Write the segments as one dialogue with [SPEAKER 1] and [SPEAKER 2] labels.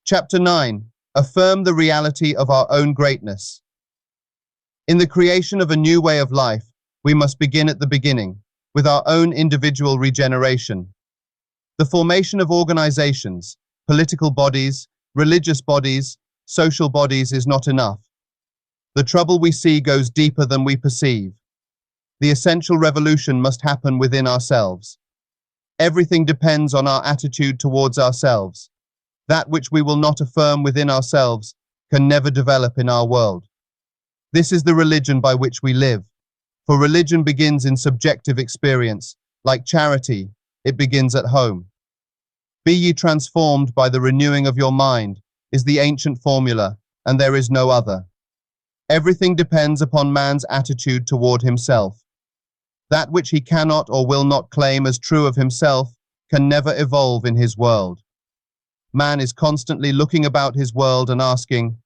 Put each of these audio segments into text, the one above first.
[SPEAKER 1] Chapter 9. Affirm the reality of our own greatness. In the creation of a new way of life, we must begin at the beginning, with our own individual regeneration. The formation of organizations, political bodies, religious bodies, social bodies is not enough. The trouble we see goes deeper than we perceive. The essential revolution must happen within ourselves. Everything depends on our attitude towards ourselves. That which we will not affirm within ourselves can never develop in our world. This is the religion by which we live. For religion begins in subjective experience. Like charity, it begins at home. Be ye transformed by the renewing of your mind is the ancient formula, and there is no other. Everything depends upon man's attitude toward himself. That which he cannot or will not claim as true of himself can never evolve in his world. Man is constantly looking about his world and asking,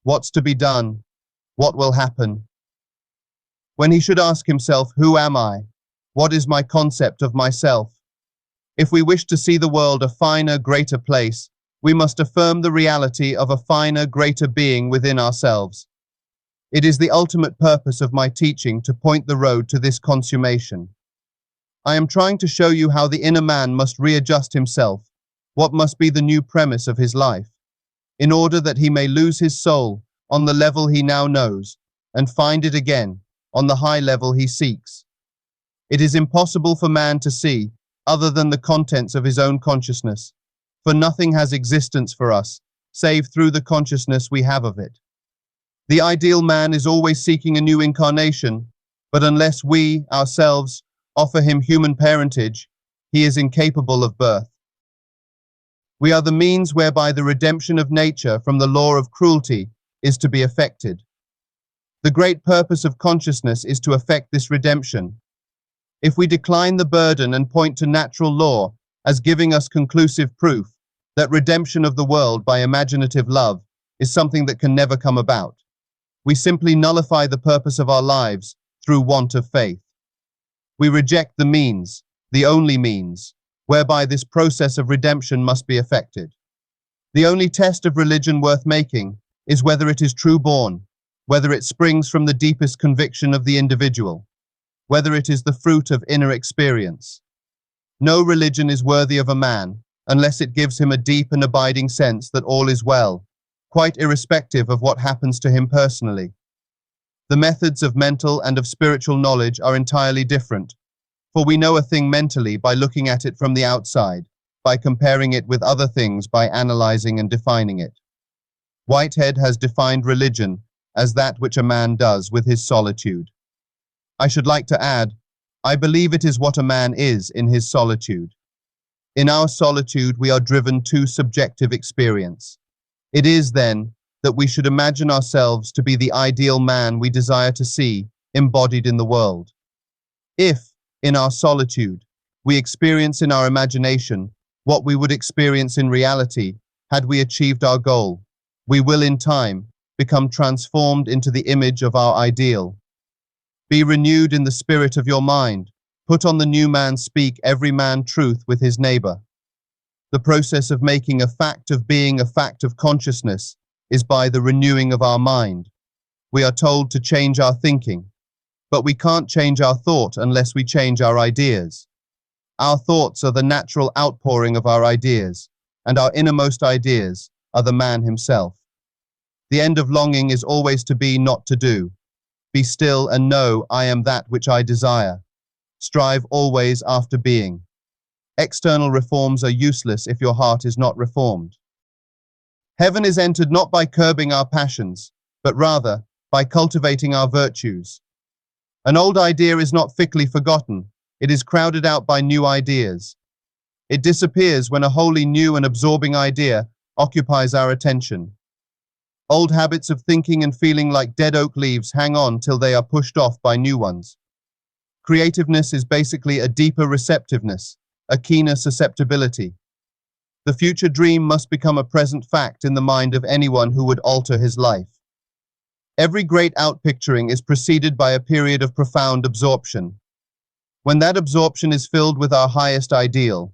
[SPEAKER 1] what's to be done? What will happen? When he should ask himself, who am I? What is my concept of myself? If we wish to see the world a finer, greater place, we must affirm the reality of a finer, greater being within ourselves. It is the ultimate purpose of my teaching to point the road to this consummation. I am trying to show you how the inner man must readjust himself, what must be the new premise of his life, in order that he may lose his soul on the level he now knows, and find it again on the high level he seeks. It is impossible for man to see other than the contents of his own consciousness, for nothing has existence for us, save through the consciousness we have of it. The ideal man is always seeking a new incarnation, but unless we, ourselves, offer him human parentage, he is incapable of birth. We are the means whereby the redemption of nature from the law of cruelty is to be effected. The great purpose of consciousness is to effect this redemption. If we decline the burden and point to natural law as giving us conclusive proof that redemption of the world by imaginative love is something that can never come about, we simply nullify the purpose of our lives through want of faith. We reject the means, the only means, whereby this process of redemption must be effected. The only test of religion worth making is whether it is true-born, whether it springs from the deepest conviction of the individual, whether it is the fruit of inner experience. No religion is worthy of a man unless it gives him a deep and abiding sense that all is well, quite irrespective of what happens to him personally. The methods of mental and of spiritual knowledge are entirely different, for we know a thing mentally by looking at it from the outside, by comparing it with other things, by analyzing and defining it. Whitehead has defined religion as that which a man does with his solitude. I should like to add, I believe it is what a man is in his solitude. In our solitude we are driven to subjective experience. It is, then, that we should imagine ourselves to be the ideal man we desire to see embodied in the world. If, in our solitude, we experience in our imagination what we would experience in reality had we achieved our goal, we will in time become transformed into the image of our ideal. Be renewed in the spirit of your mind. Put on the new man, speak every man truth with his neighbor. The process of making a fact of being a fact of consciousness is by the renewing of our mind. We are told to change our thinking, but we can't change our thought unless we change our ideas. Our thoughts are the natural outpouring of our ideas, and our innermost ideas are the man himself. The end of longing is always to be, not to do. Be still and know I am that which I desire. Strive always after being. External reforms are useless if your heart is not reformed. Heaven is entered not by curbing our passions, but rather by cultivating our virtues. An old idea is not thickly forgotten, it is crowded out by new ideas. It disappears when a wholly new and absorbing idea occupies our attention. Old habits of thinking and feeling like dead oak leaves hang on till they are pushed off by new ones. Creativeness is basically a deeper receptiveness, a keener susceptibility. The future dream must become a present fact in the mind of anyone who would alter his life. Every great outpicturing is preceded by a period of profound absorption. When that absorption is filled with our highest ideal,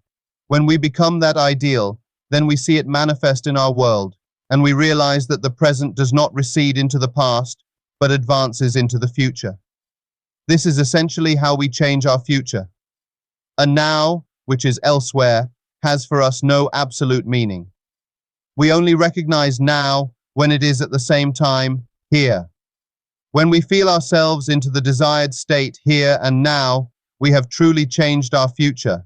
[SPEAKER 1] when we become that ideal, then we see it manifest in our world, and we realize that the present does not recede into the past, but advances into the future. This is essentially how we change our future. A now, which is elsewhere, has for us no absolute meaning. We only recognize now when it is at the same time here. When we feel ourselves into the desired state here and now, we have truly changed our future.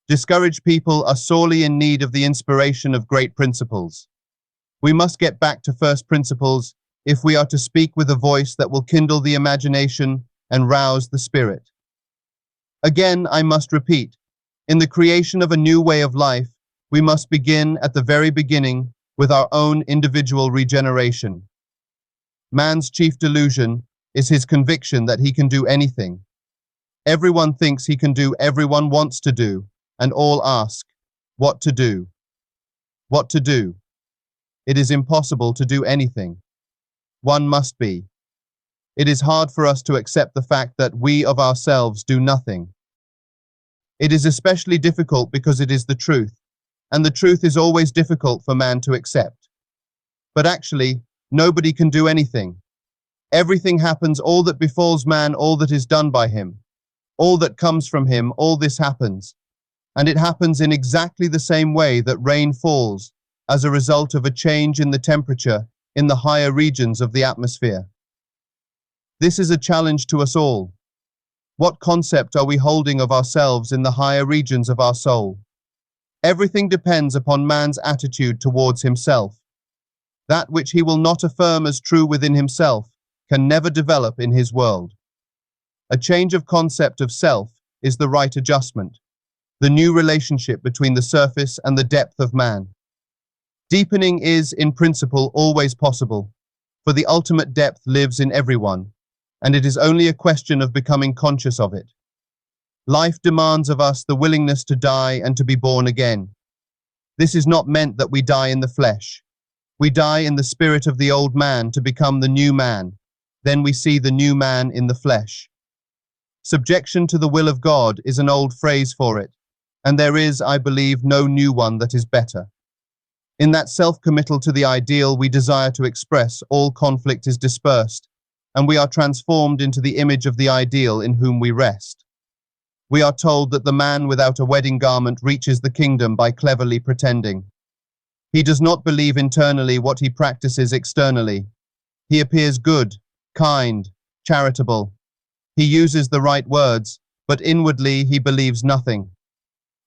[SPEAKER 1] Discouraged people are sorely in need of the inspiration of great principles. We must get back to first principles if we are to speak with a voice that will kindle the imagination and rouse the spirit. Again, I must repeat, in the creation of a new way of life, we must begin at the very beginning with our own individual regeneration. Man's chief delusion is his conviction that he can do anything. Everyone thinks he can do, everyone wants to do, and all ask, what to do? What to do? It is impossible to do anything. One must be. It is hard for us to accept the fact that we of ourselves do nothing. It is especially difficult because it is the truth, and the truth is always difficult for man to accept. But actually, nobody can do anything. Everything happens, all that befalls man, all that is done by him, all that comes from him, all this happens. And it happens in exactly the same way that rain falls as a result of a change in the temperature in the higher regions of the atmosphere. This is a challenge to us all. What concept are we holding of ourselves in the higher regions of our soul? Everything depends upon man's attitude towards himself. That which he will not affirm as true within himself can never develop in his world. A change of concept of self is the right adjustment, the new relationship between the surface and the depth of man. Deepening is, in principle, always possible, for the ultimate depth lives in everyone, and it is only a question of becoming conscious of it. Life demands of us the willingness to die and to be born again. This is not meant that we die in the flesh. We die in the spirit of the old man to become the new man. Then we see the new man in the flesh. Subjection to the will of God is an old phrase for it, and there is, I believe, no new one that is better. In that self-committal to the ideal we desire to express, all conflict is dispersed, and we are transformed into the image of the ideal in whom we rest. We are told that the man without a wedding garment reaches the kingdom by cleverly pretending. He does not believe internally what he practices externally. He appears good, kind, charitable. He uses the right words, but inwardly he believes nothing.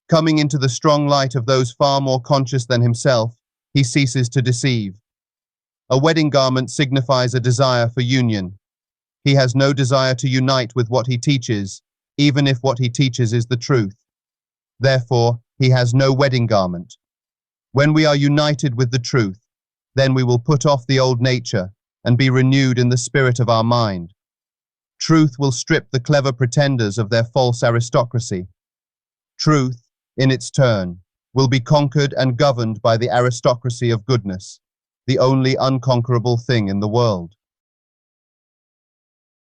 [SPEAKER 1] Coming into the strong light of those far more conscious than himself, he ceases to deceive. A wedding garment signifies a desire for union. He has no desire to unite with what he teaches, even if what he teaches is the truth. Therefore, he has no wedding garment. When we are united with the truth, then we will put off the old nature and be renewed in the spirit of our mind. Truth will strip the clever pretenders of their false aristocracy. Truth, in its turn, will be conquered and governed by the aristocracy of goodness, the only unconquerable thing in the world.